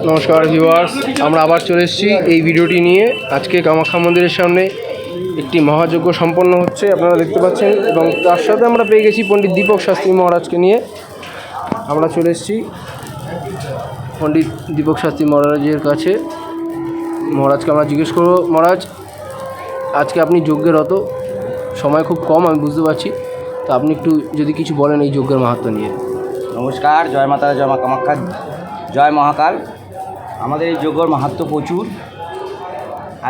নমস্কার ভিউয়ার্স, আমরা আবার চলে এসেছি এই ভিডিওটি নিয়ে। আজকে কামাখ্যা মন্দিরের সামনে একটি মহাযজ্ঞ সম্পন্ন হচ্ছে, আপনারা দেখতে পাচ্ছেন, এবং তার সাথে আমরা পেয়ে গেছি পণ্ডিত দীপক শাস্ত্রী মহারাজকে নিয়ে। আমরা চলে এসেছি পণ্ডিত দীপক শাস্ত্রী মহারাজের কাছে। মহারাজকে আমরা জিজ্ঞেস করবো, মহারাজ আজকে আপনি যজ্ঞের অত সময় খুব কম, আমি বুঝতে পারছি, তো আপনি একটু যদি কিছু বলেন এই যজ্ঞের মাহাত্ম্য নিয়ে। নমস্কার, জয় মাতা, জয় মা কামাখ্যা, জয় মহাকাল। আমাদের এই যজ্ঞর মাহাত্ম্য প্রচুর।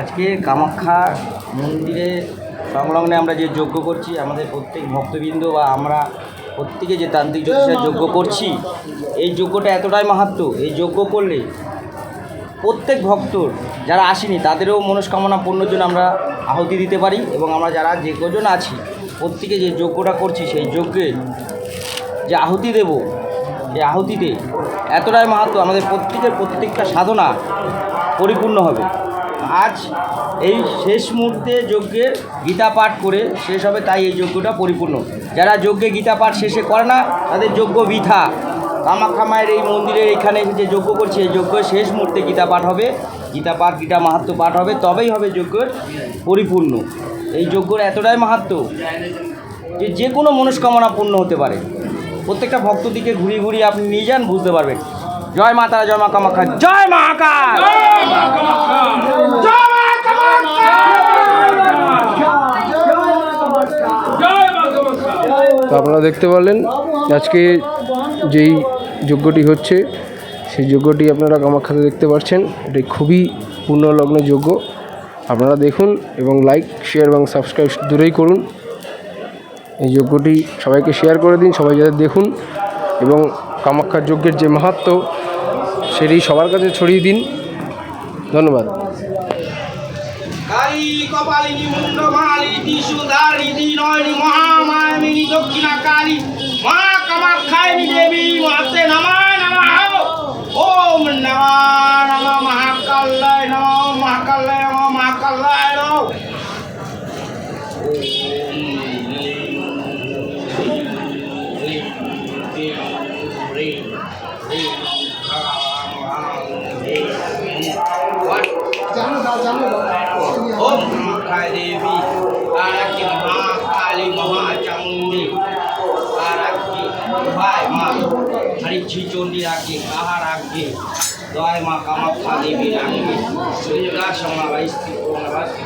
আজকে কামাখ্যা মন্দিরে সংলগ্নে আমরা যে যজ্ঞ করছি, আমাদের প্রত্যেক ভক্তবৃন্দ বা আমরা প্রত্যেকে যে তান্ত্রিক জ্যোতিষের যজ্ঞ করছি, এই যজ্ঞটা এতটাই মাহাত্ম্য। এই যজ্ঞ করলে প্রত্যেক ভক্তর যারা আসেনি তাদেরও মনস্কামনা পূর্ণর জন্য আমরা আহুতি দিতে পারি, এবং আমরা যারা যে কজন আছি প্রত্যেকে যে যজ্ঞটা করছি সেই যজ্ঞে যে আহুতি দেব, এই আহুতিতে এতটাই মাহাত্ম্য, আমাদের প্রত্যেকটা সাধনা পরিপূর্ণ হবে। আজ এই শেষ মুহূর্তে যজ্ঞের গীতা পাঠ করে শেষ হবে, তাই এই যজ্ঞটা পরিপূর্ণ। যারা যজ্ঞে গীতা পাঠ শেষে করে না তাদের যজ্ঞ বৃথা। কামাখ্যা মায়ের এই মন্দিরের এখানে যে যজ্ঞ করছে, এই যজ্ঞের শেষ মুহূর্তে গীতা পাঠ হবে, গীতা মাহাত্ম্য পাঠ হবে, তবেই হবে যজ্ঞের পরিপূর্ণ। এই যজ্ঞের এতটাই মাহাত্ম্য যে কোনো মনস্কামনা পূর্ণ হতে পারে। প্রত্যেকটা ভক্ত দিকে ঘুরিয়ে ঘুরিয়ে আপনি নিয়ে যান, বুঝতে পারবেন। জয় মাতা, জয় মা কামাখ্যা, জয় মহাকাল। তো আপনারা দেখতে পারলেন আজকে যেই যজ্ঞটি হচ্ছে, সেই যজ্ঞটি আপনারা কামাখ্যাতে দেখতে পাচ্ছেন। এটি খুবই পূর্ণলগ্ন যজ্ঞ। আপনারা দেখুন এবং লাইক, শেয়ার এবং সাবস্ক্রাইব দূরেই করুন। এই যজ্ঞটি সবাইকে শেয়ার করে দিন, সবাই যাতে দেখুন, এবং কামাখ্যার যজ্ঞের যে মাহাত্ম্য সেটি সবার কাছে ছড়িয়ে দিন। ধন্যবাদ। কালী কপালিনী মুন্ডমালিনী ত্রিশূলধারিণী নয়নী মহামায়ামিনী দক্ষিণা কালী মা কামাখ্যায়নী দেবী মাতে নমঃ নমঃ। ওম নমঃ নমঃ মহাকাল্যায় নমঃ, মহাকাল্যায় নমঃ, মহাকাল্যায় নমঃ। ओम कामाख्या देवी आरक्षी महाकाली महाचामुंडी आरक्षी भाई माँ हरिक्षी चंडी राखी कहा राखी जय माँ कामाख्या देवी राखी दुर्गा क्षमा वैष्णव